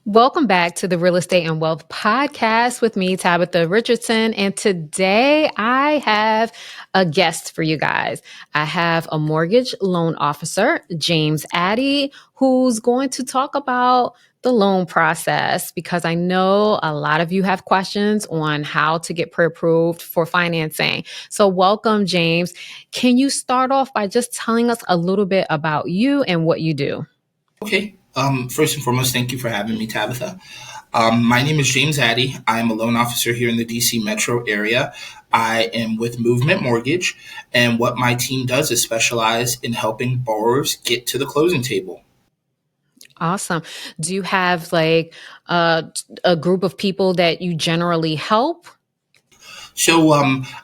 Welcome back to the Real Estate and Wealth Podcast with me, Tabitha Richardson. And today I have a guest for you guys. I have a mortgage loan officer, James Addy, who's going to talk about the loan process because I know a lot of you have questions on how to get pre-approved for financing. So welcome, James. Can you start off by just telling us a little bit about you and what you do? Okay. First and foremost, thank you for having me, Tabitha. My name is James Addy. I am a loan officer here in the DC metro area. I am with Movement Mortgage, and what my team does is specialize in helping borrowers get to the closing table. Awesome. Do you have a group of people that you generally help? So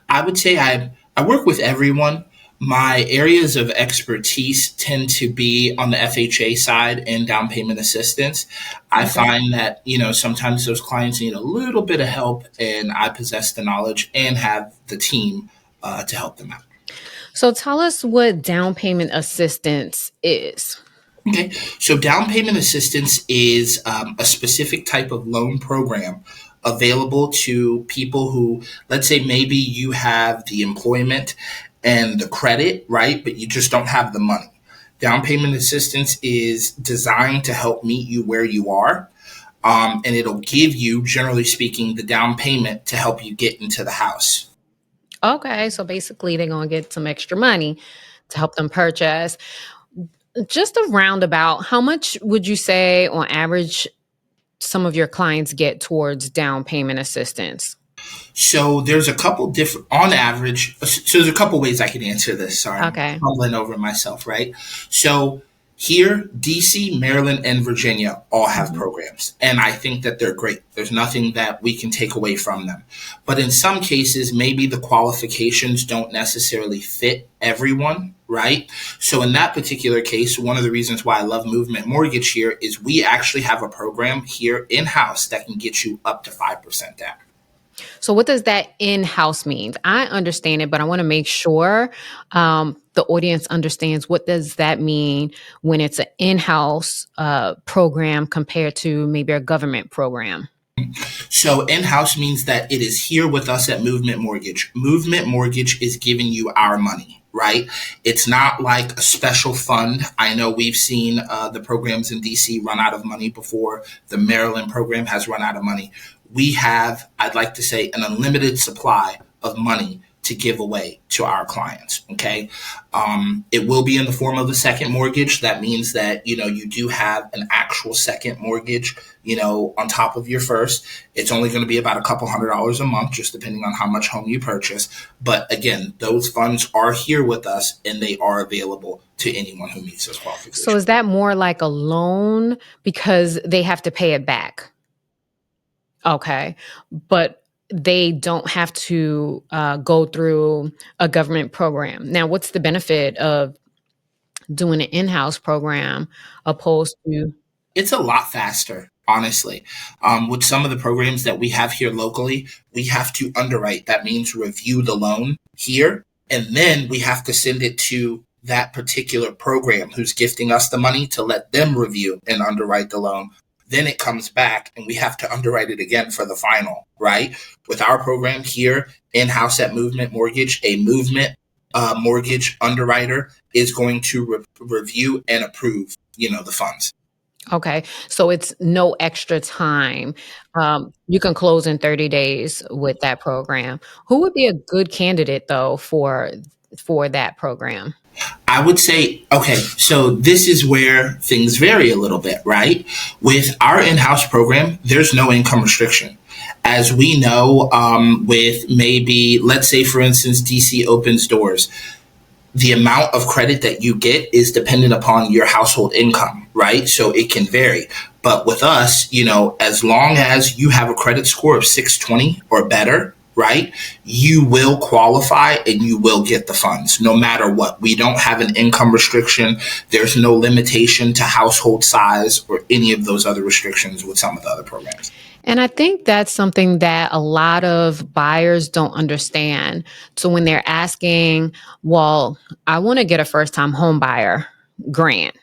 I would say I work with everyone. My areas of expertise tend to be on the FHA side and down payment assistance. I Okay. find that, sometimes those clients need a little bit of help, and I possess the knowledge and have the team to help them out. So tell us what down payment assistance is. Okay, so down payment assistance is a specific type of loan program available to people who, let's say, maybe you have the employment and the credit, right? But you just don't have the money. Down payment assistance is designed to help meet you where you are. And it'll give you, generally speaking, the down payment to help you get into the house. Okay, so basically they're going to get some extra money to help them purchase. Just a roundabout, how much would you say on average some of your clients get towards down payment assistance? So there's a couple different, on average, so there's a couple ways I can answer this. Sorry, I'm Okay. fumbling over myself, right? So here, DC, Maryland, and Virginia all have Mhm. programs. And I think that they're great. There's nothing that we can take away from them. But in some cases, maybe the qualifications don't necessarily fit everyone, right? So in that particular case, one of the reasons why I love Movement Mortgage here is we actually have a program here in-house that can get you up to 5% down. So what does that in-house mean? I understand it, but I want to make sure the audience understands what does that mean when it's an in-house program compared to maybe a government program. So in-house means that it is here with us at Movement Mortgage. Movement Mortgage is giving you our money, right? It's not like a special fund. I know we've seen the programs in DC run out of money before. The Maryland program has run out of money. We have, I'd like to say, an unlimited supply of money to give away to our clients. Okay. It will be in the form of a second mortgage. That means that, you do have an actual second mortgage, on top of your first. It's only going to be about a couple $100s a month, just depending on how much home you purchase. But again, those funds are here with us and they are available to anyone who meets those qualifications. So is that more like a loan because they have to pay it back? Okay. But they don't have to go through a government program. Now, what's the benefit of doing an in-house program opposed to? It's a lot faster, honestly. With some of the programs that we have here locally, we have to underwrite. That means review the loan here, and then we have to send it to that particular program who's gifting us the money to let them review and underwrite the loan. Then it comes back and we have to underwrite it again for the final, right? With our program here in-house at Movement Mortgage, a Movement mortgage underwriter is going to review and approve, the funds. Okay. So it's no extra time. You can close in 30 days with that program. Who would be a good candidate though for that program? I would say, okay, so this is where things vary a little bit, right? With our in-house program, there's no income restriction. As we know, with maybe, let's say, for instance, DC opens doors, the amount of credit that you get is dependent upon your household income, right? So it can vary. But with us, as long as you have a credit score of 620 or better, right, you will qualify and you will get the funds no matter what. We don't have an income restriction. There's no limitation to household size or any of those other restrictions with some of the other programs. And I think that's something that a lot of buyers don't understand. So when they're asking, well, I want to get a first time home buyer grant.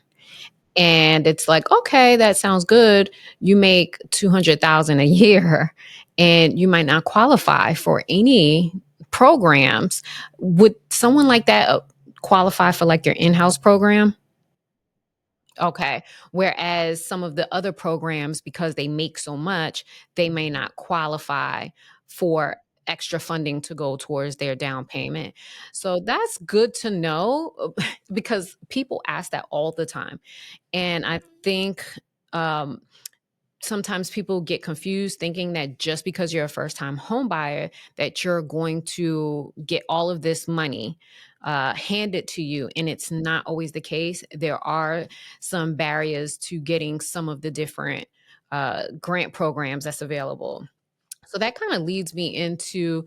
and it's like, okay, that sounds good. You make 200,000 a year and you might not qualify for any programs. Would someone like that qualify for like your in-house program? Okay. Whereas some of the other programs, because they make so much, they may not qualify for extra funding to go towards their down payment. So that's good to know because people ask that all the time. And I think um, sometimes people get confused thinking that just because you're a first time home buyer that you're going to get all of this money handed to you, and it's not always the case. There are some barriers to getting some of the different grant programs that's available. So that kind of leads me into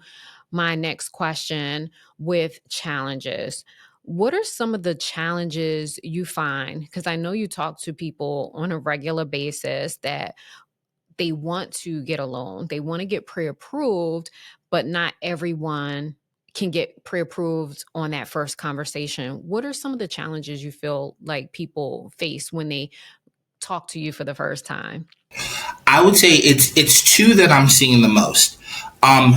my next question with challenges. What are some of the challenges you find? Because I know you talk to people on a regular basis that they want to get a loan, they want to get pre-approved, but not everyone can get pre-approved on that first conversation. What are some of the challenges you feel like people face when they talk to you for the first time? I would say it's two that I'm seeing the most.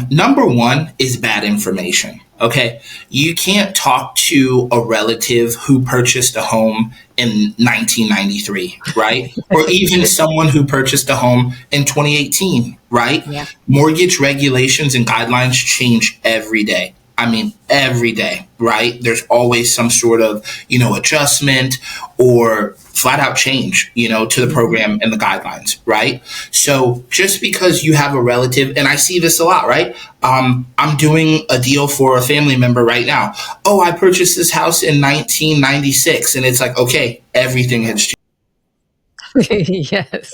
Number one is bad information. Okay, you can't talk to a relative who purchased a home in 1993, right? Or even someone who purchased a home in 2018, right? Yeah. Mortgage regulations and guidelines change every day. I mean, every day, right? There's always some sort of, adjustment or flat out change, to the Mhm. program and the guidelines, right? So just because you have a relative, and I see this a lot, right? I'm doing a deal for a family member right now. Oh, I purchased this house in 1996. And it's like, okay, everything has changed. Yes.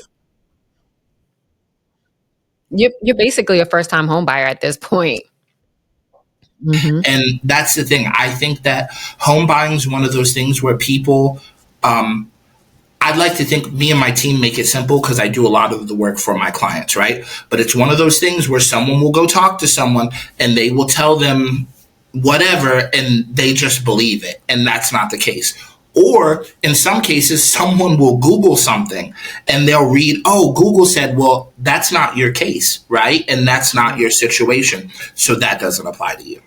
You're basically a first time home buyer at this point. Hmm. And that's the thing. I think that home buying is one of those things where people, I'd like to think me and my team make it simple because I do a lot of the work for my clients, right? But it's one of those things where someone will go talk to someone and they will tell them whatever and they just believe it. And that's not the case. Or in some cases, someone will Google something and they'll read, oh, Google said, well, that's not your case, right? And that's not Yeah. your situation. So that doesn't apply to you.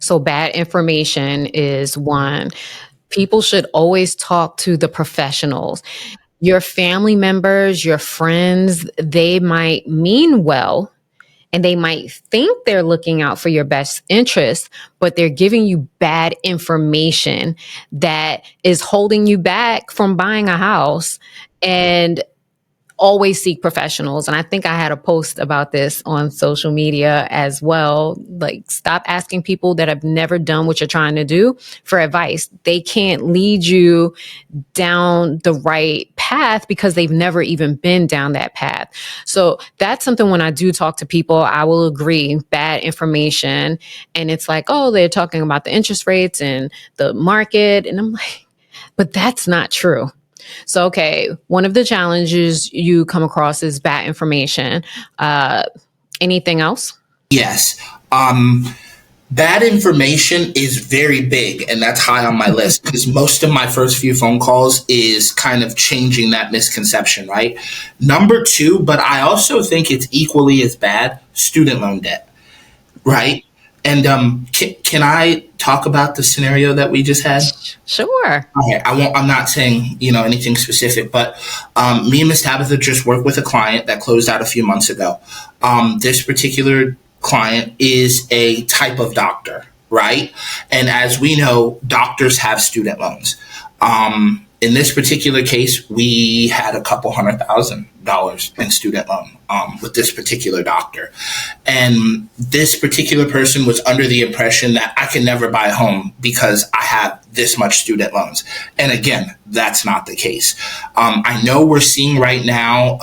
So bad information is one. People should always talk to the professionals. Your family members, your friends, they might mean well and they might think they're looking out for your best interest, but they're giving you bad information that is holding you back from buying a house. And always seek professionals. And I think I had a post about this on social media as well. Like, stop asking people that have never done what you're trying to do for advice. They can't lead you down the right path because they've never even been down that path. So that's something when I do talk to people, I will agree bad information. And it's like, oh, they're talking about the interest rates and the market. And I'm like, but that's not true. So, okay, one of the challenges you come across is bad information. Uh, Anything else? Yes. Bad information is very big, and that's high on my list because most of my first few phone calls is kind of changing that misconception, right? Number two, but I also think it's equally as bad, student loan debt, Yeah. right? And can I talk about the scenario that we just had? Sure. Okay, I won't. I'm not saying anything specific, but me and Miss Tabitha just worked with a client that closed out a few months ago. This particular client is a type of doctor, right? And as we know, doctors have student loans. In this particular case, we had a couple $100,000 in student loan with this particular doctor. And this particular person was under the impression that I can never buy a home because I have this much student loans. And again, that's not the case. I know we're seeing right now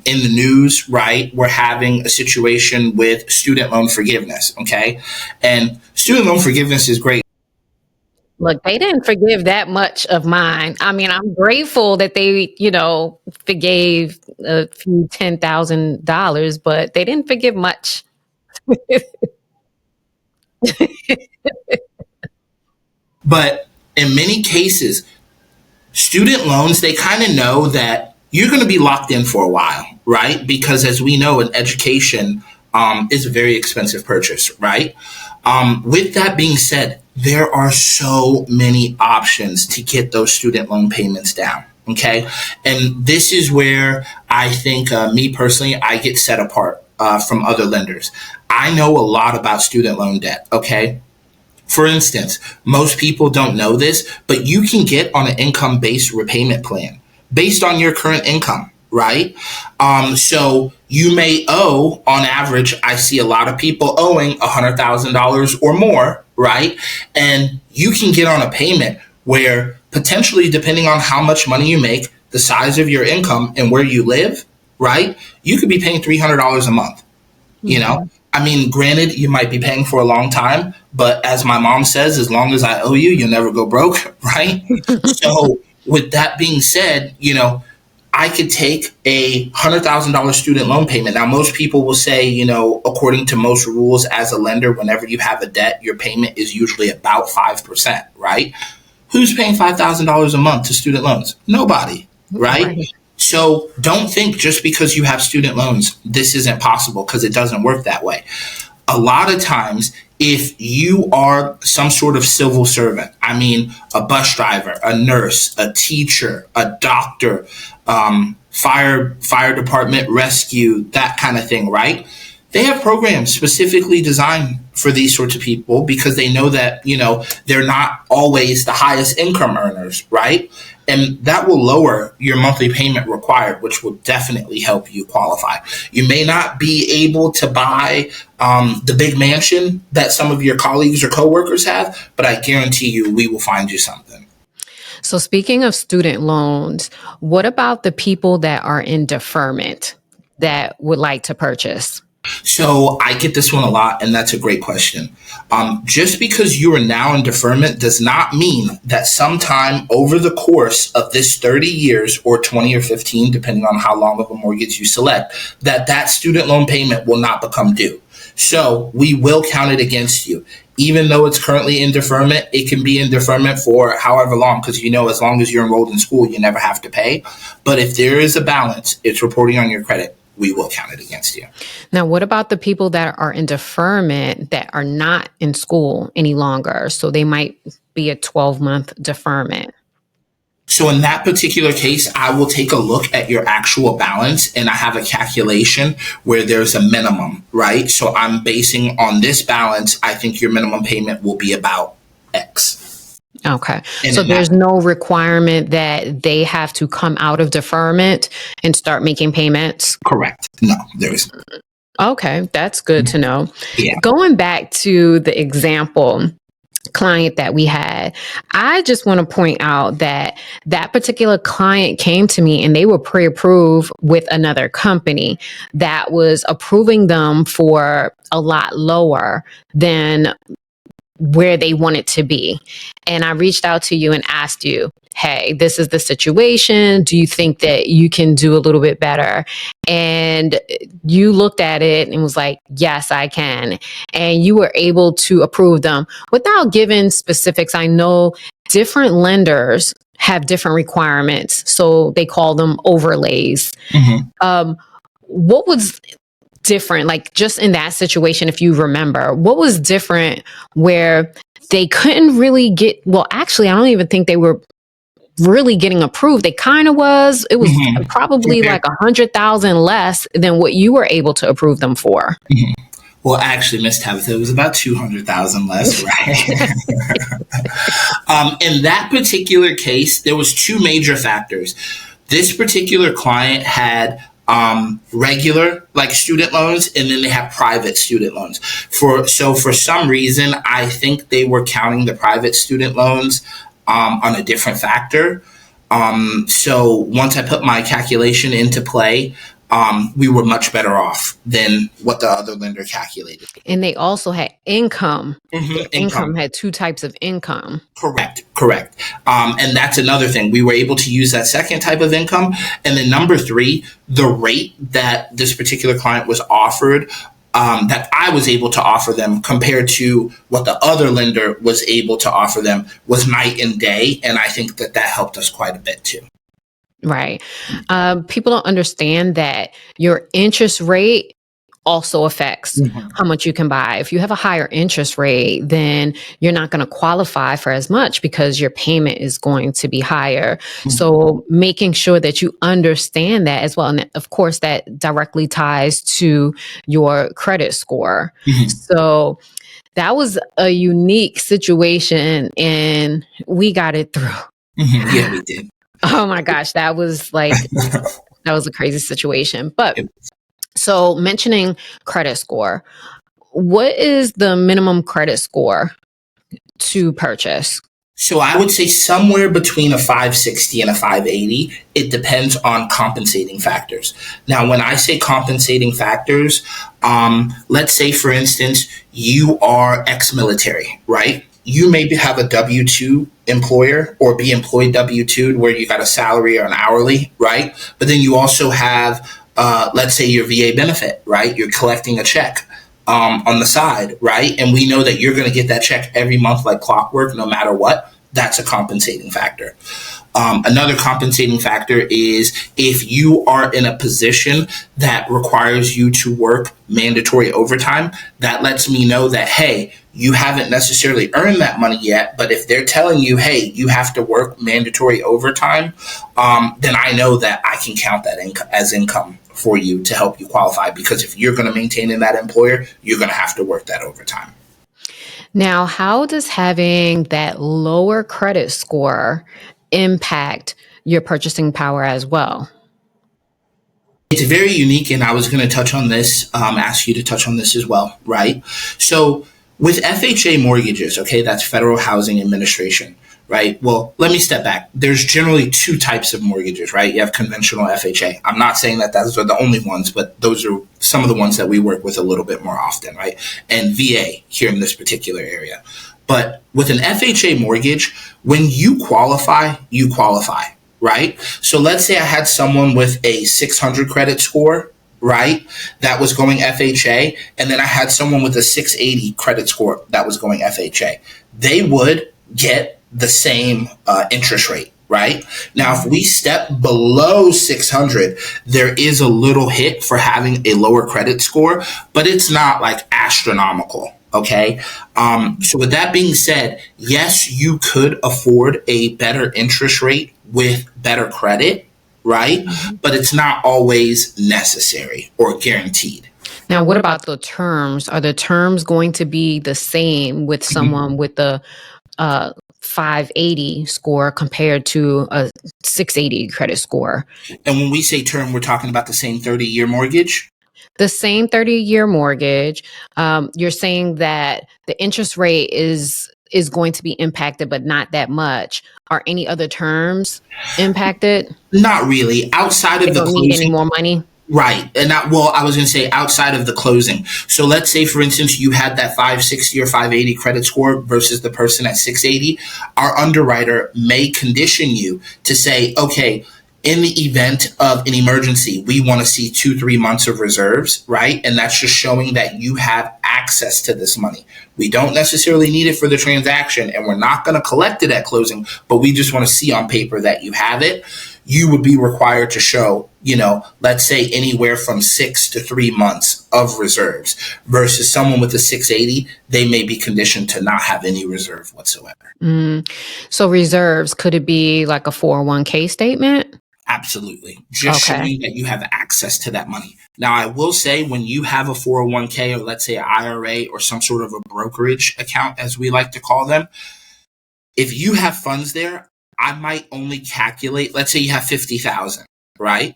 in the news, right? We're having a situation with student loan forgiveness, okay? And student loan forgiveness is great. Look, they didn't forgive that much of mine. I mean, I'm grateful that they, forgave a few $10,000, but they didn't forgive much. But in many cases, Student loans, they kind of know that you're going to be locked in for a while, right? Because as we know, an education is a very expensive purchase, right? With that being said, there are so many options to get those student loan payments down. Okay. And this is where I think, me personally, I get set apart from other lenders. I know a lot about student loan debt. Okay. For instance, most people don't know this, but you can get on an income-based repayment plan based on your current income, right? So you may owe, on average, I see a lot of people owing $100,000 or more, right? And you can get on a payment where potentially, depending on how much money you make, the size of your income, and where you live, right? You could be paying $300 a month. You know, I mean, granted, you might be paying for a long time, but as my mom says, as long as I owe you, you'll never go broke, right? So with that being said, I could take a $100,000 student loan payment. Now, most people will say, according to most rules as a lender, whenever you have a debt, your payment is usually about 5%, right? Who's paying $5,000 a month to student loans? Nobody, right? So don't think just because you have student loans, this isn't possible, because it doesn't work that way. A lot of times, if you are some sort of civil servant, I mean, a bus driver, a nurse, a teacher, a doctor, fire department, rescue, that kind of thing, right? They have programs specifically designed for these sorts of people because they know that, they're not always the highest income earners, right? And that will lower your monthly payment required, which will definitely help you qualify. You may not be able to buy the big mansion that some of your colleagues or coworkers have, but I guarantee you we will find you something. So speaking of student loans, what about the people that are in deferment that would like to purchase? So I get this one a lot, and that's a great question. Just because you are now in deferment does not mean that sometime over the course of this 30 years or 20 or 15, depending on how long of a mortgage you select, that student loan payment will not become due. So we will count it against you. Even though it's currently in deferment, it can be in deferment for however long, because as long as you're enrolled in school, you never have to pay. But if there is a balance, it's reporting on your credit. We will count it against you. Now, what about the people that are in deferment that are not in school any longer? So they might be a 12-month deferment. So in that particular case, I will take a look at your actual balance, and I have a calculation where there's a minimum, right? So I'm basing on this balance, I think your minimum payment will be about X. Okay. So there's no requirement that they have to come out of deferment and start making payments? Correct. No, there isn't. Okay. That's good to know. Yeah. Going back to the example client that we had, I just want to point out that particular client came to me and they were pre-approved with another company that was approving them for a lot lower than where they wanted to be. And I reached out to you and asked you, hey, this is the situation. Do you think that you can do a little bit better? And you looked at it and was like, yes, I can. And you were able to approve them without giving specifics. I know different lenders have different requirements, so they call them overlays. What was different, like just in that situation, if you remember, what was different where they couldn't really get, well, actually, I don't even think they were really getting approved. They kind of was. It was probably like 100,000 less than what you were able to approve them for. Well, actually, Miss Tabitha, it was about 200,000 less, right? In that particular case, there was two major factors. This particular client had regular like student loans, and then they have private student loans. For some reason, I think they were counting the private student loans on a different factor. So once I put my calculation into play, we were much better off than what the other lender calculated. And they also had income. Income had two types of income. Correct. And that's another thing. We were able to use that second type of income. And then number three, the rate that this particular client was offered that I was able to offer them compared to what the other lender was able to offer them was night and day. And I think that helped us quite a bit too. Right. People don't understand that your interest rate also affects how much you can buy. If you have a higher interest rate, then you're not going to qualify for as much because your payment is going to be higher. So making sure that you understand that as well. And of course, that directly ties to your credit score. So that was a unique situation and we got it through. Yeah, we did. Oh my gosh, that was a crazy situation. But so mentioning credit score, what is the minimum credit score to purchase? So I would say somewhere between a 560 and a 580. It depends on compensating factors. Now, when I say compensating factors, let's say, for instance, you are ex-military, right? You maybe have a W-2 employer or be employed W-2 where you got a salary or an hourly, right? But then you also have, let's say, your VA benefit, right? You're collecting a check on the side, right? And we know that you're going to get that check every month like clockwork, no matter what. That's a compensating factor. Another compensating factor is if you are in a position that requires you to work mandatory overtime, that lets me know that, hey, you haven't necessarily earned that money yet, but if they're telling you, hey, you have to work mandatory overtime, then I know that I can count that as income for you to help you qualify, because if you're going to maintain in that employer, you're going to have to work that overtime. Now, how does having that lower credit score impact your purchasing power as well? It's very unique, and I was going to touch on this, ask you to touch on this as well, right? So with FHA mortgages, okay, that's Federal Housing Administration, right? Well, let me step back. There's generally two types of mortgages, right? You have conventional FHA. I'm not saying that those are the only ones, but those are some of the ones that we work with a little bit more often, right? And VA here in this particular area. But with an FHA mortgage, when you qualify, right? So let's say I had someone with a 600 credit score, right? That was going FHA. And then I had someone with a 680 credit score that was going FHA. They would get the same interest rate, right? Now, if we step below 600, there is a little hit for having a lower credit score, but it's not like astronomical. Okay. So with that being said, yes, you could afford a better interest rate with better credit, right? But it's not always necessary or guaranteed. Now, what about the terms? Are the terms going to be the same with someone with the 580 score compared to a 680 credit score? And when we say term, we're talking about the same 30-year mortgage? The same 30-year mortgage. You're saying that the interest rate is going to be impacted, but not that much. Are any other terms impacted? Not really. Outside They of the don't need any closing. more money? Right. And I was going to say outside of the closing. So let's say, for instance, you had that 560 or 580 credit score versus the person at 680. Our underwriter may condition you to say, okay, in the event of an emergency, we want to see 2-3 months of reserves, right? And that's just showing that you have access to this money. We don't necessarily need it for the transaction, and we're not going to collect it at closing, but we just want to see on paper that you have it. You would be required to show, let's say anywhere from 6 to 3 months of reserves versus someone with a 680, they may be conditioned to not have any reserve whatsoever. So reserves, could it be like a 401k statement? Absolutely. Just Okay. showing that you have access to that money. Now, I will say when you have a 401k or let's say an IRA or some sort of a brokerage account, as we like to call them, if you have funds there, I might only calculate, let's say you have 50,000, right?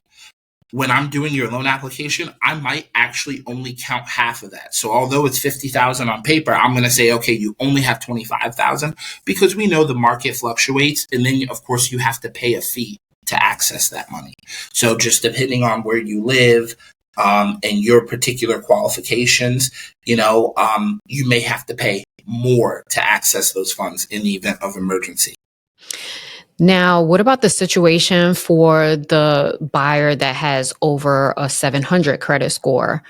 When I'm doing your loan application, I might actually only count half of that. So although it's 50,000 on paper, I'm going to say, okay, you only have 25,000 because we know the market fluctuates. And then of course you have to pay a fee to access that money. So just depending on where you live, and your particular qualifications, you may have to pay more to access those funds in the event of emergency. Now, what about the situation for the buyer that has over a 700 credit score?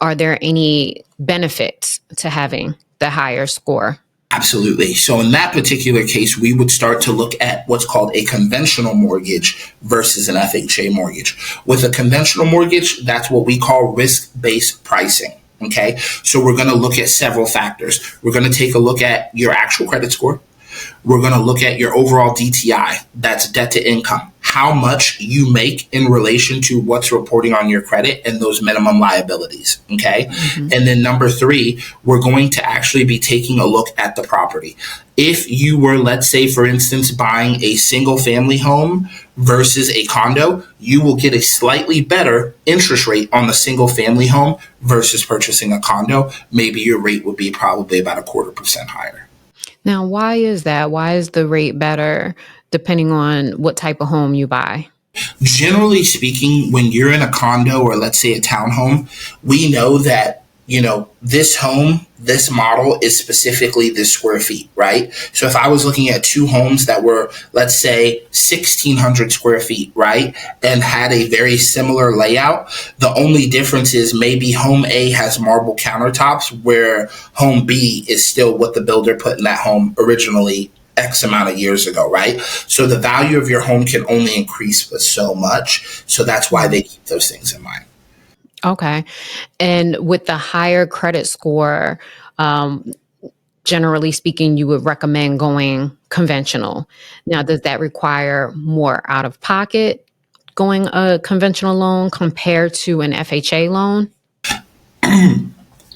are there any benefits to having the higher score? Absolutely. So in that particular case, we would start to look at what's called a conventional mortgage versus an FHA mortgage. With a conventional mortgage, that's what we call risk-based pricing. Okay. So we're going to look at several factors. We're going to take a look at your actual credit score. We're going to look at your overall DTI, that's debt to income, how much you make in relation to what's reporting on your credit and those minimum liabilities. Okay. Mm-hmm. And then number 3, we're going to actually be taking a look at the property. If you were, let's say, for instance, buying a single family home versus a condo, you will get a slightly better interest rate on the single family home versus purchasing a condo. Maybe your rate would be probably about 0.25% higher. Now, why is that? Why is the rate better depending on what type of home you buy? Generally speaking, when you're in a condo or let's say a townhome, we know that, this home, this model is specifically this square feet, right? So if I was looking at 2 homes that were, let's say, 1,600 square feet, right, and had a very similar layout, the only difference is maybe home A has marble countertops where home B is still what the builder put in that home originally X amount of years ago, right? So the value of your home can only increase with so much. So that's why they keep those things in mind. Okay. And with the higher credit score, generally speaking, you would recommend going conventional. Now, does that require more out of pocket going a conventional loan compared to an FHA loan?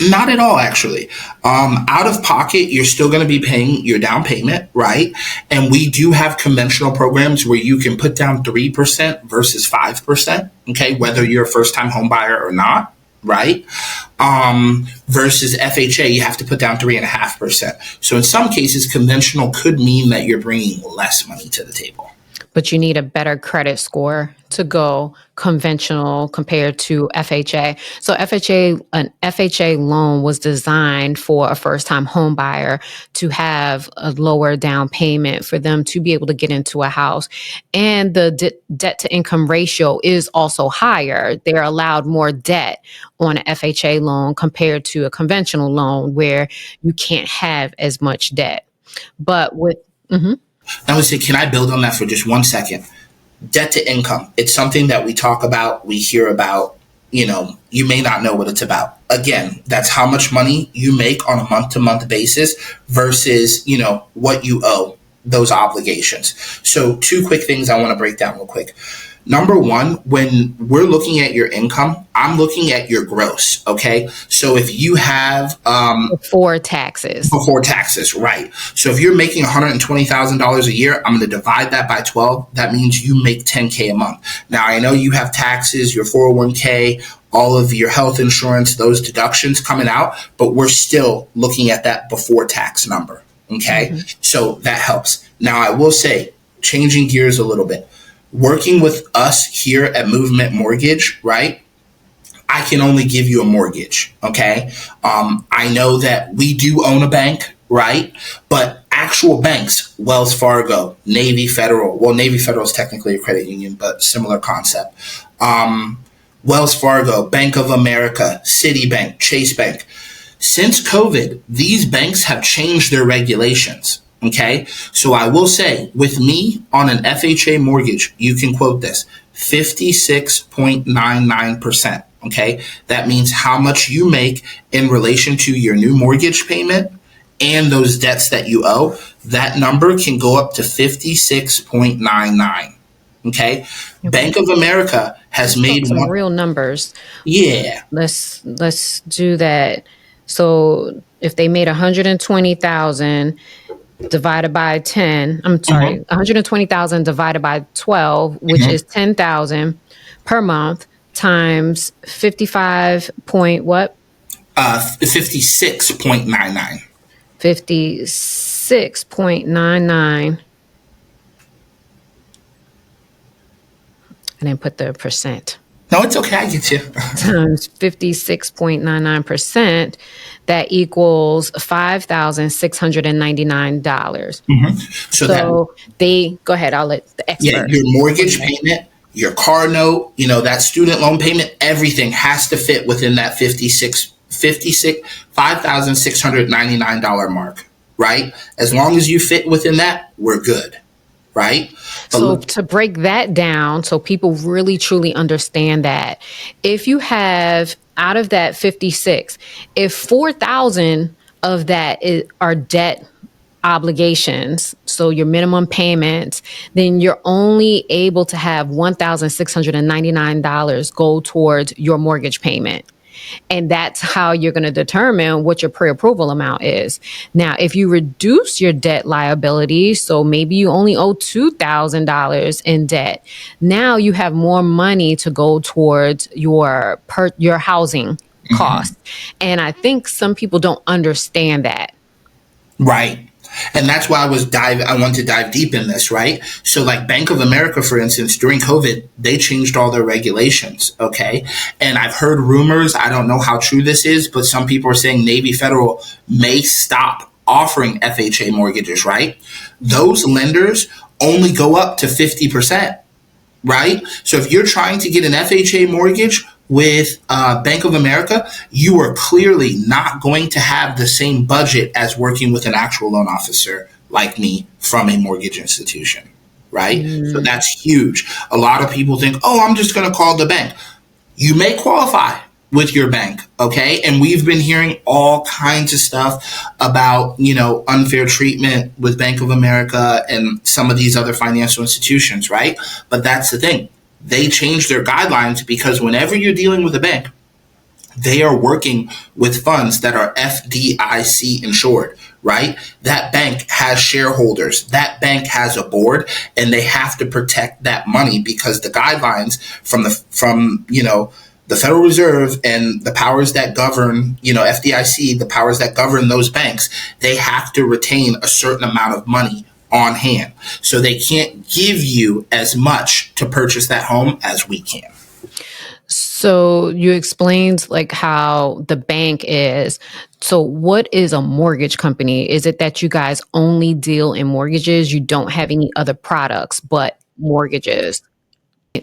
Not at all, actually. Out of pocket, you're still going to be paying your down payment, right? And we do have conventional programs where you can put down 3% versus 5%, okay, whether you're a first-time home buyer or not, right? Versus FHA, you have to put down 3.5%. So in some cases, conventional could mean that you're bringing less money to the table. But you need a better credit score to go conventional compared to FHA. So an FHA loan was designed for a first-time home buyer to have a lower down payment for them to be able to get into a house. And the debt to income ratio is also higher. They're allowed more debt on an FHA loan compared to a conventional loan where you can't have as much debt. But with... Mm-hmm. I would say, can I build on that for just 1 second? Debt to income. It's something that we talk about, we hear about, you may not know what it's about. Again, that's how much money you make on a month-to-month basis versus, what you owe, those obligations. So 2 quick things I want to break down real quick. Number 1, when we're looking at your income, I'm looking at your gross, okay? So if you have... Before taxes, right. So if you're making $120,000 a year, I'm going to divide that by 12. That means you make $10K a month. Now, I know you have taxes, your 401k, all of your health insurance, those deductions coming out, but we're still looking at that before tax number, okay? Mm-hmm. So that helps. Now, I will say, changing gears a little bit, working with us here at Movement Mortgage, right? I can only give you a mortgage, okay? I know that we do own a bank, right? But actual banks, Wells Fargo, Navy Federal, well, Navy Federal is technically a credit union, but similar concept. Wells Fargo, Bank of America, Citibank, Chase Bank. Since COVID, these banks have changed their regulations. Okay, so I will say with me on an FHA mortgage, you can quote this 56.99%. Okay, that means how much you make in relation to your new mortgage payment and those debts that you owe. That number can go up to 56.99. Okay, Bank of America has made some real numbers. Yeah, let's do that. So if they made 120,000 divided by 10, I'm sorry, 120,000 divided by 12, which is 10,000 per month times 55 point what? 56.99. 56.99. I didn't put the percent. No, it's okay. I get you. Times 56.99%, that equals $5,699. Mm-hmm. So they go ahead. I'll let the expert. Yeah, your mortgage payment your car note, that student loan payment, everything has to fit within that $5,699 mark, right? As long as you fit within that, we're good, right? But So to break that down, so people really truly understand that, if you have out of that 56, if 4,000 of that are debt obligations, so your minimum payments, then you're only able to have $1,699 go towards your mortgage payment. And that's how you're going to determine what your pre-approval amount is. Now, if you reduce your debt liability, so maybe you only owe $2,000 in debt, now you have more money to go towards your housing costs. And I think some people don't understand that. Right. And that's why I want to dive deep in this, right? So like Bank of America, for instance, during COVID, they changed all their regulations. Okay. And I've heard rumors. I don't know how true this is, but some people are saying Navy Federal may stop offering FHA mortgages, right? Those lenders only go up to 50%, right? So if you're trying to get an FHA mortgage with Bank of America, you are clearly not going to have the same budget as working with an actual loan officer like me from a mortgage institution, right? So that's huge. A lot of people think, oh, I'm just going to call the bank. You may qualify with your bank, okay? And we've been hearing all kinds of stuff about, unfair treatment with Bank of America and some of these other financial institutions, right? But that's the thing. They changed their guidelines because whenever you're dealing with a bank, they are working with funds that are FDIC insured, right? That bank has shareholders. That bank has a board, and they have to protect that money because the guidelines from the Federal Reserve and the powers that govern, FDIC, the powers that govern those banks, they have to retain a certain amount of money on hand. So they can't give you as much to purchase that home as we can. So you explained like how the bank is. So what is a mortgage company? Is it that you guys only deal in mortgages? You don't have any other products but mortgages?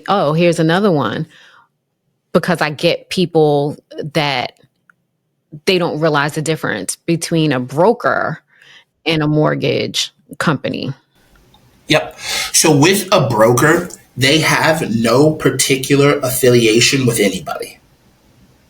Oh, here's another one. Because I get people that they don't realize the difference between a broker and a mortgage company. Yep. So with a broker, they have no particular affiliation with anybody.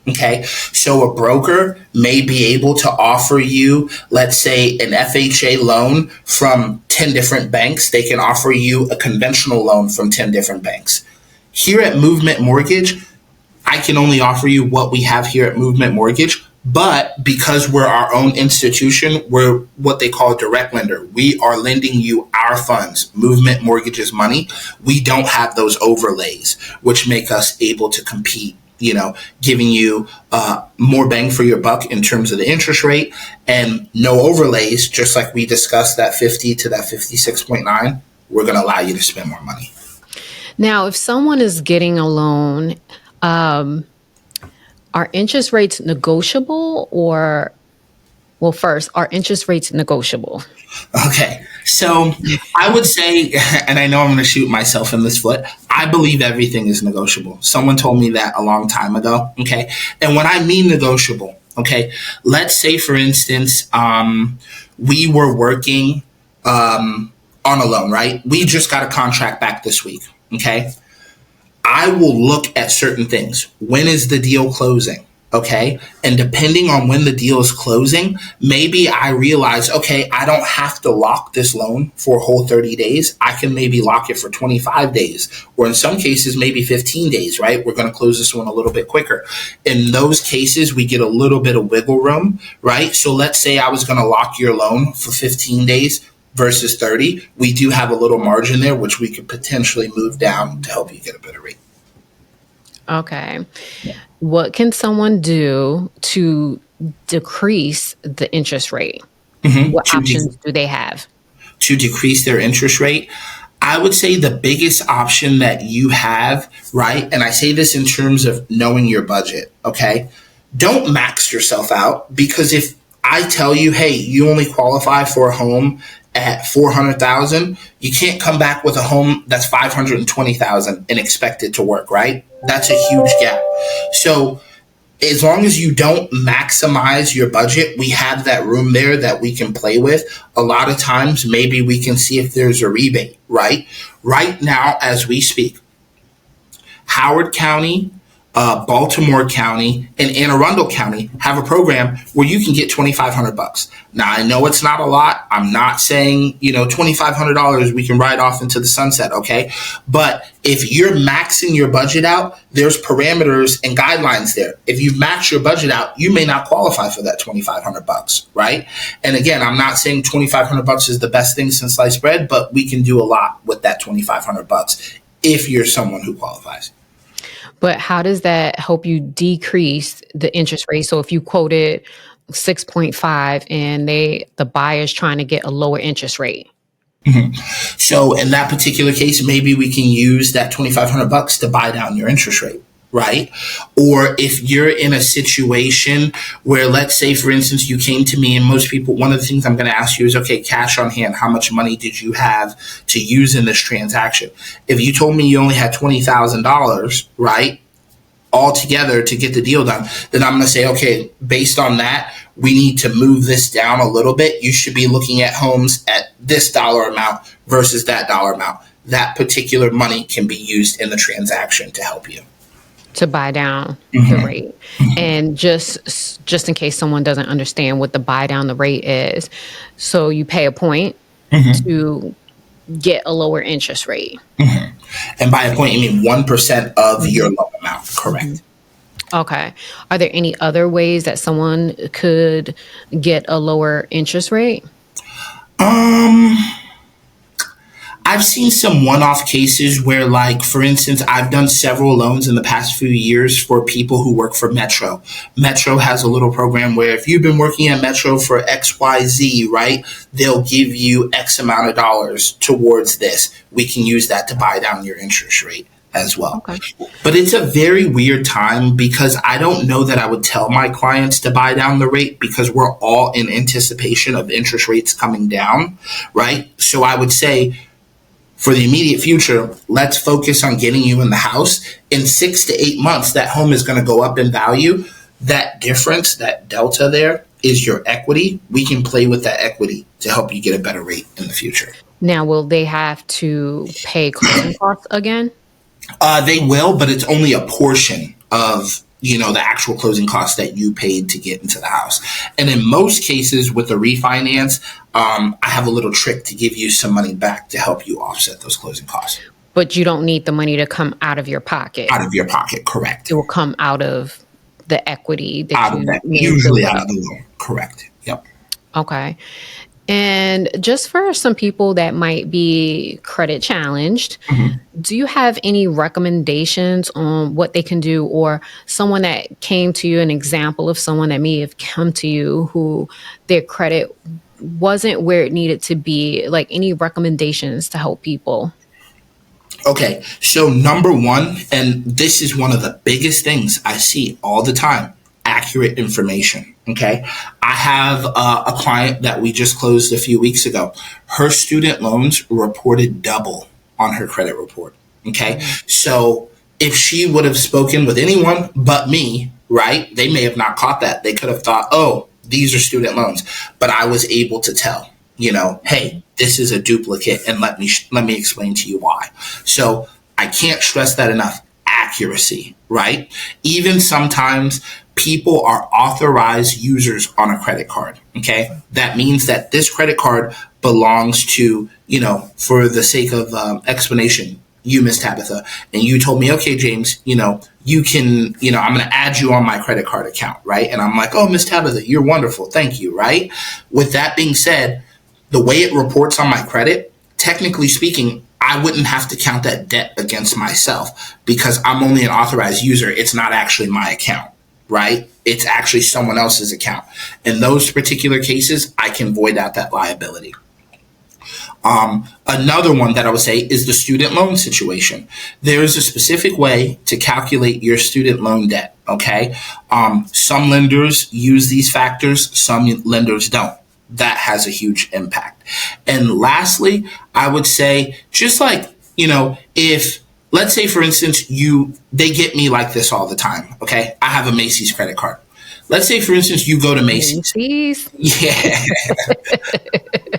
Okay. So a broker may be able to offer you, let's say, an FHA loan from 10 different banks. They can offer you a conventional loan from 10 different banks. Here at Movement Mortgage, I can only offer you what we have here at Movement Mortgage. But because we're our own institution, we're what they call a direct lender. We are lending you our funds, Movement Mortgage's money. We don't have those overlays, which make us able to compete, giving you more bang for your buck in terms of the interest rate and no overlays, just like we discussed that 50 to that 56.9. We're going to allow you to spend more money. Now, if someone is getting a loan, are interest rates negotiable first, are interest rates negotiable? Okay. So I would say, and I know I'm going to shoot myself in this foot, I believe everything is negotiable. Someone told me that a long time ago. Okay. And when I mean negotiable, okay, let's say, for instance, we were working on a loan, right? We just got a contract back this week. Okay. I will look at certain things. When is the deal closing? Okay. And depending on when the deal is closing, maybe I realize, okay, I don't have to lock this loan for a whole 30 days. I can maybe lock it for 25 days, or in some cases, maybe 15 days, right? We're going to close this one a little bit quicker. In those cases, we get a little bit of wiggle room, right? So let's say I was going to lock your loan for 15 days versus 30. We do have a little margin there, which we could potentially move down to help you get a better rate. Okay. What can someone do to decrease the interest rate? What options do they have? To decrease their interest rate? I would say the biggest option that you have, right? And I say this in terms of knowing your budget, okay? Don't max yourself out, because if I tell you, hey, you only qualify for a home at 400,000, you can't come back with a home that's 520,000 and expect it to work, right? That's a huge gap. So as long as you don't maximize your budget, we have that room there that we can play with. A lot of times, maybe we can see if there's a rebate, right? Right now, as we speak, Howard County, Baltimore County, and Anne Arundel County have a program where you can get $2,500. Now, I know it's not a lot. I'm not saying, $2,500 we can ride off into the sunset, okay? But if you're maxing your budget out, there's parameters and guidelines there. If you've maxed your budget out, you may not qualify for that $2,500, right? And again, I'm not saying $2,500 is the best thing since sliced bread, but we can do a lot with that $2,500 if you're someone who qualifies. But how does that help you decrease the interest rate? So if you quoted 6.5 and the buyer's trying to get a lower interest rate. Mm-hmm. So in that particular case, maybe we can use that $2,500 to buy down your interest rate, right? Or if you're in a situation where, let's say, for instance, you came to me, and most people, one of the things I'm going to ask you is, okay, cash on hand, how much money did you have to use in this transaction? If you told me you only had $20,000, right, altogether to get the deal done, then I'm going to say, okay, based on that, we need to move this down a little bit. You should be looking at homes at this dollar amount versus that dollar amount. That particular money can be used in the transaction to help you. To buy down the rate. And just in case someone doesn't understand what the buy down the rate is, so you pay a point to get a lower interest rate. And by a point, you mean 1% of your loan amount, correct? Okay. Are there any other ways that someone could get a lower interest rate? I've seen some one-off cases where, like, for instance, I've done several loans in the past few years for people who work for Metro. Metro has a little program where if you've been working at Metro for XYZ, right, they'll give you X amount of dollars towards this. We can use that to buy down your interest rate as well. Okay. But it's a very weird time because I don't know that I would tell my clients to buy down the rate because we're all in anticipation of interest rates coming down, right? So I would say, for the immediate future, let's focus on getting you in the house. In 6 to 8 months, that home is going to go up in value. That difference, that delta there, is your equity. We can play with that equity to help you get a better rate in the future. Now, will they have to pay closing costs again? They will, but it's only a portion of the actual closing costs that you paid to get into the house. And in most cases with the refinance, I have a little trick to give you some money back to help you offset those closing costs. But you don't need the money to come out of your pocket. Out of your pocket, correct. It will come out of the equity that usually out of the loan, correct. Yep. Okay. And just for some people that might be credit challenged, do you have any recommendations on what they can do, or someone that came to you, an example of someone that may have come to you who their credit wasn't where it needed to be, like any recommendations to help people? Okay. So number one, and this is one of the biggest things I see all the time, accurate information. Okay. I have a client that we just closed a few weeks ago. Her student loans reported double on her credit report. Okay. So if she would have spoken with anyone but me, right, they may have not caught that. They could have thought, oh, these are student loans. But I was able to tell, hey, this is a duplicate, and let me explain to you why. So I can't stress that enough. Accuracy, right? Even sometimes people are authorized users on a credit card. Okay. That means that this credit card belongs to, for the sake of explanation, you, Miss Tabitha, and you told me, okay, James, you can, I'm going to add you on my credit card account. Right. And I'm like, oh, Miss Tabitha, you're wonderful. Thank you. Right. With that being said, the way it reports on my credit, technically speaking, I wouldn't have to count that debt against myself because I'm only an authorized user. It's not actually my account, right? It's actually someone else's account. In those particular cases, I can void out that liability. Another one that I would say is the student loan situation. There is a specific way to calculate your student loan debt, okay? Some lenders use these factors, some lenders don't. that has a huge impact. And lastly, I would say just like, if let's say for instance they get me like this all the time, okay? I have a Macy's credit card. Let's say for instance you go to Macy's. Macy's. Yeah.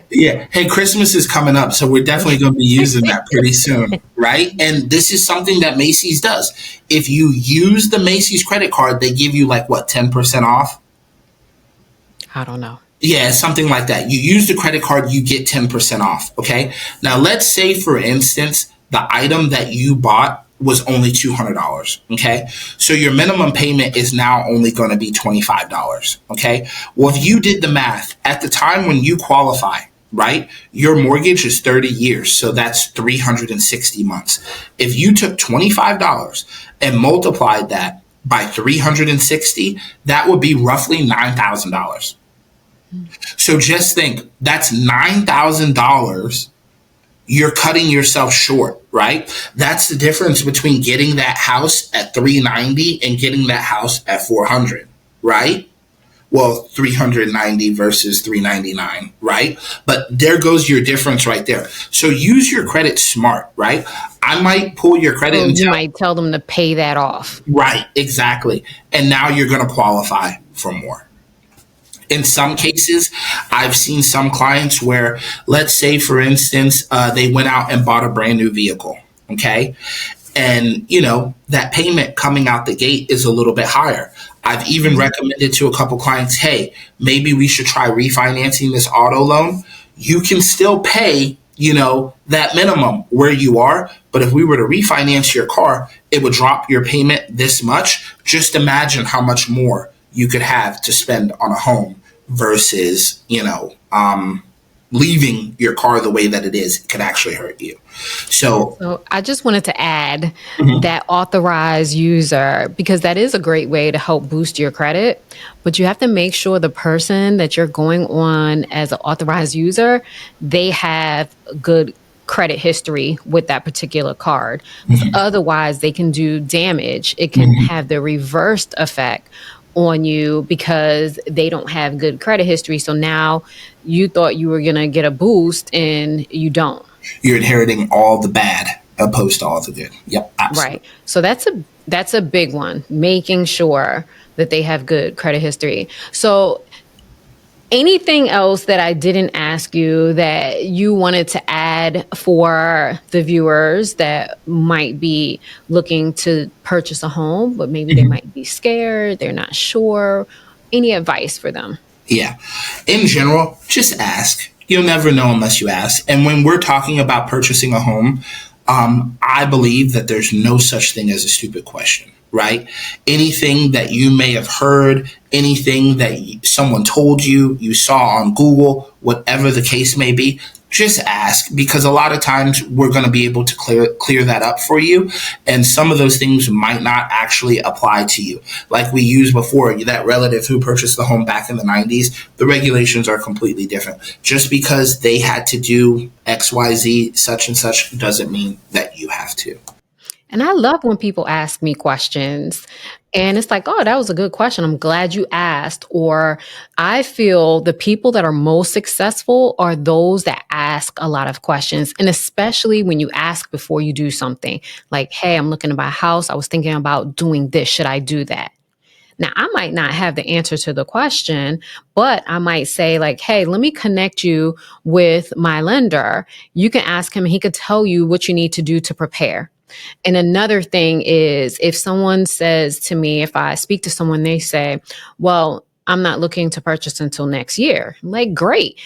Yeah. Hey, Christmas is coming up, so we're definitely going to be using that pretty soon, right? And this is something that Macy's does. If you use the Macy's credit card, they give you like what, 10% off? I don't know. Yeah, something like that. You use the credit card, you get 10% off. Okay. Now, let's say, for instance, the item that you bought was only $200. Okay. So your minimum payment is now only going to be $25. Okay. Well, if you did the math at the time when you qualify, right, your mortgage is 30 years. So that's 360 months. If you took $25 and multiplied that by 360, that would be roughly $9,000. So just think, that's $9,000 you're cutting yourself short, right? That's the difference between getting that house at 390 and getting that house at 400, right? Well, 390 versus 399, right? But there goes your difference right there. So use your credit smart, right? I might pull your credit So and you might tell them to pay that off. right, exactly. And now you're going to qualify for more. In some cases, I've seen some clients where, let's say, for instance, they went out and bought a brand new vehicle. Okay. And, that payment coming out the gate is a little bit higher. I've even recommended to a couple clients, hey, maybe we should try refinancing this auto loan. You can still pay, that minimum where you are. But if we were to refinance your car, it would drop your payment this much. Just imagine how much more you could have to spend on a home versus, leaving your car the way that it is could actually hurt you. So I just wanted to add that Authorize user, because that is a great way to help boost your credit. But you have to make sure the person that you're going on as an Authorize user, they have good credit history with that particular card. Otherwise, they can do damage. It can have the reversed effect on you because they don't have good credit history. So now you thought you were going to get a boost and you don't. You're inheriting all the bad opposed to all the good. Yep. Absolutely. Right. So that's a big one, making sure that they have good credit history. So anything else that I didn't ask you that you wanted to add for the viewers that might be looking to purchase a home, but maybe they might be scared, they're not sure? Any advice for them? Yeah. In general, just ask. You'll never know unless you ask. And when we're talking about purchasing a home, I believe that there's no such thing as a stupid question, right? Anything that you may have heard, anything that someone told you, you saw on Google, whatever the case may be, just ask, because a lot of times we're going to be able to clear that up for you. And some of those things might not actually apply to you. Like we used before, that relative who purchased the home back in the 90s, the regulations are completely different. Just because they had to do XYZ, such and such, doesn't mean that you have to. And I love when people ask me questions and it's like, oh, that was a good question. I'm glad you asked. Or I feel the people that are most successful are those that ask a lot of questions. And especially when you ask before you do something like, hey, I'm looking to buy a house. I was thinking about doing this. Should I do that? Now, I might not have the answer to the question, but I might say like, hey, let me connect you with my lender. You can ask him and he could tell you what you need to do to prepare. And another thing is if someone says to me, if I speak to someone, they say, well, I'm not looking to purchase until next year. I'm like, great.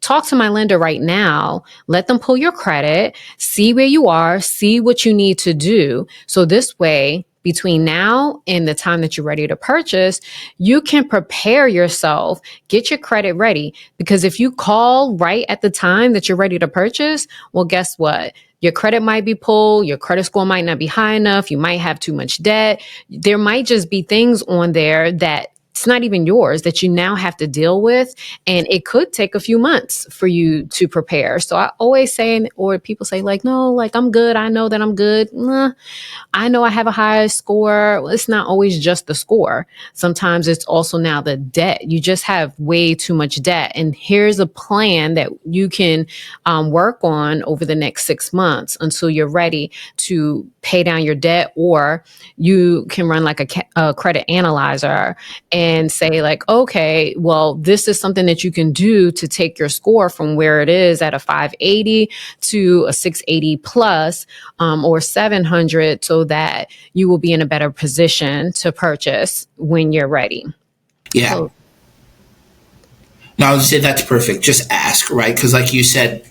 Talk to my lender right now. Let them pull your credit, see where you are, see what you need to do. So this way, between now and the time that you're ready to purchase, you can prepare yourself, get your credit ready. Because if you call right at the time that you're ready to purchase, well, guess what? Your credit might be pulled. Your credit score might not be high enough. You might have too much debt. There might just be things on there that it's not even yours, that you now have to deal with. And it could take a few months for you to prepare. So I always say, or people say, like, no, like, I'm good. I know that I'm good. Nah, I know I have a high score. Well, it's not always just the score. Sometimes it's also now the debt. You just have way too much debt. And here's a plan that you can work on over the next 6 months until you're ready to pay down your debt. Or you can run like a credit analyzer and say, like, okay, well, this is something that you can do to take your score from where it is at a 580 to a 680 plus, or 700, so that you will be in a better position to purchase when you're ready. Yeah. So, No, I would say that's perfect. Just ask, right? Because, like you said,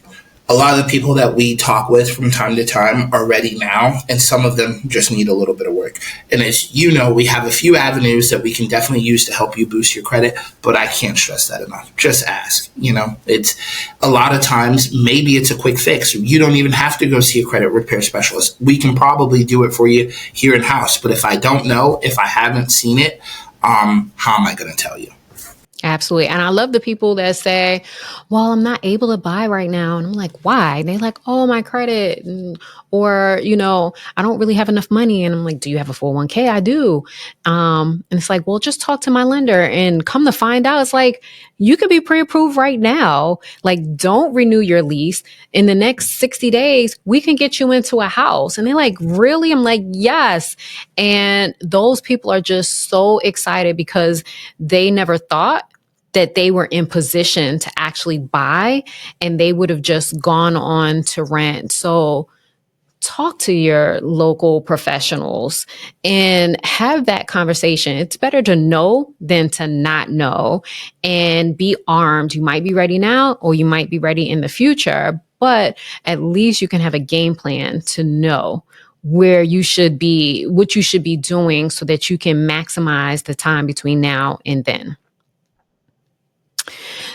a lot of the people that we talk with from time to time are ready now, and some of them just need a little bit of work. And as you know, we have a few avenues that we can definitely use to help you boost your credit, but I can't stress that enough. Just ask. It's a lot of times, maybe it's a quick fix. You don't even have to go see a credit repair specialist. We can probably do it for you here in house. But if I don't know, if I haven't seen it, how am I going to tell you? absolutely. And I love the people that say, well, I'm not able to buy right now. And I'm like, why? And they're like, oh, my credit. Or, I don't really have enough money. And I'm like, do you have a 401k? I do. And it's like, well, just talk to my lender. And come to find out, it's like, you can be pre-approved right now. Like, don't renew your lease. In the next 60 days, we can get you into a house. And they're like, really? I'm like, yes. And those people are just so excited because they never thought that they were in position to actually buy, and they would have just gone on to rent. So talk to your local professionals and have that conversation. It's better to know than to not know, and be armed. You might be ready now, or you might be ready in the future, but at least you can have a game plan to know where you should be, what you should be doing, so that you can maximize the time between now and then.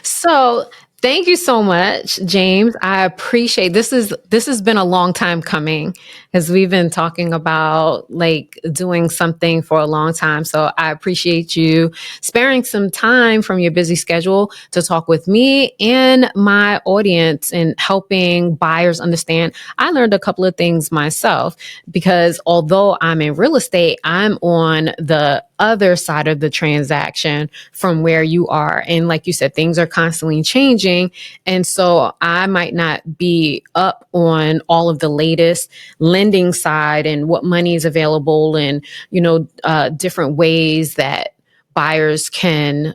So thank you so much, James. I appreciate this has been a long time coming, as we've been talking about like doing something for a long time. So I appreciate you sparing some time from your busy schedule to talk with me and my audience, and helping buyers understand. I learned a couple of things myself, because although I'm in real estate, I'm on the other side of the transaction from where you are. And like you said, things are constantly changing. And so I might not be up on all of the latest lending side and what money is available, and, different ways that buyers can,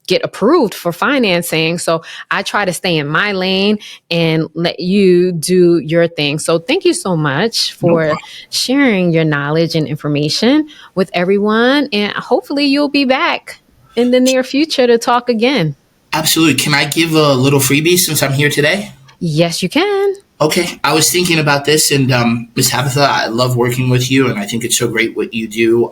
get approved for financing. So I try to stay in my lane and let you do your thing. So thank you so much No for problem. sharing your knowledge and information with everyone. And hopefully you'll be back in the near future to talk again. Absolutely. Can I give a little freebie since I'm here today? Yes, you can. Okay, I was thinking about this, and Ms. Tabitha, I love working with you, and I think it's so great what you do,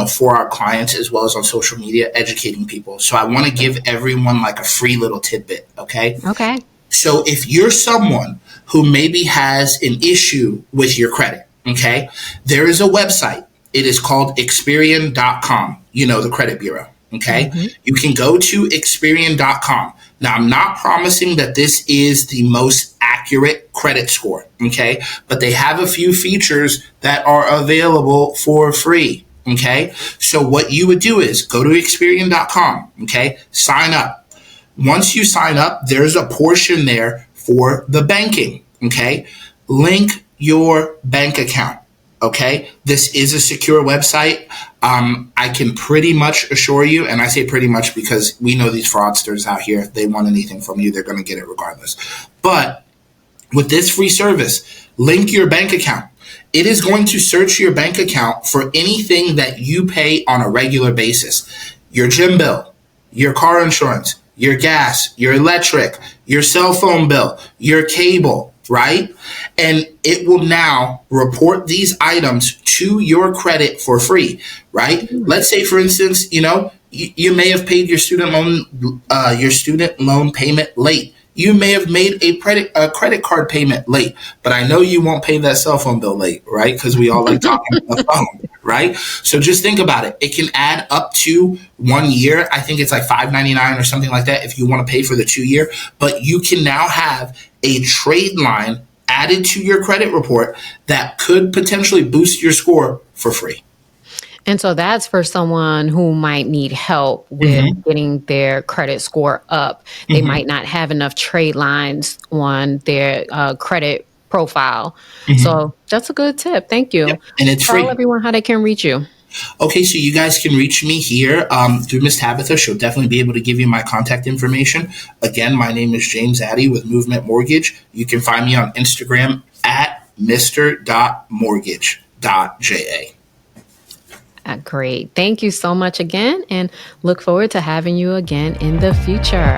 for our clients as well as on social media, educating people. So I want to give everyone like a free little tidbit, okay? Okay. So if you're someone who maybe has an issue with your credit, okay, there is a website. It is called Experian.com, the credit bureau, okay? Mm-hmm. You can go to Experian.com. Now, I'm not promising that this is the most accurate credit score, okay? But they have a few features that are available for free, okay? So what you would do is go to Experian.com, okay? Sign up. Once you sign up, there's a portion there for the banking, okay? Link your bank account, okay? This is a secure website. I can pretty much assure you, and I say pretty much because we know these fraudsters out here. If they want anything from you, they're going to get it regardless. But with this free service, link your bank account. It is going to search your bank account for anything that you pay on a regular basis. Your gym bill, your car insurance, your gas, your electric, your cell phone bill, your cable, right? And it will now report these items to your credit for free, right? Let's say, for instance, you may have paid your student loan payment late. You may have made a credit card payment late, but I know you won't pay that cell phone bill late, right? Because we all like talking on the phone. right? So just think about it. It can add up to 1 year. I think it's like $5.99 or something like that if you want to pay for the 2 year. But you can now have a trade line added to your credit report that could potentially boost your score for free. And so that's for someone who might need help with getting their credit score up. They might not have enough trade lines on their credit profile. So that's a good tip. Thank you. Yep. And it's Tell free. everyone how they can reach you. Okay, so you guys can reach me here through Miss Tabitha. She'll definitely be able to give you my contact information. Again, my name is James Addy with Movement Mortgage. You can find me on Instagram at mr.mortgage.ja. Great. Thank you so much again, and look forward to having you again in the future.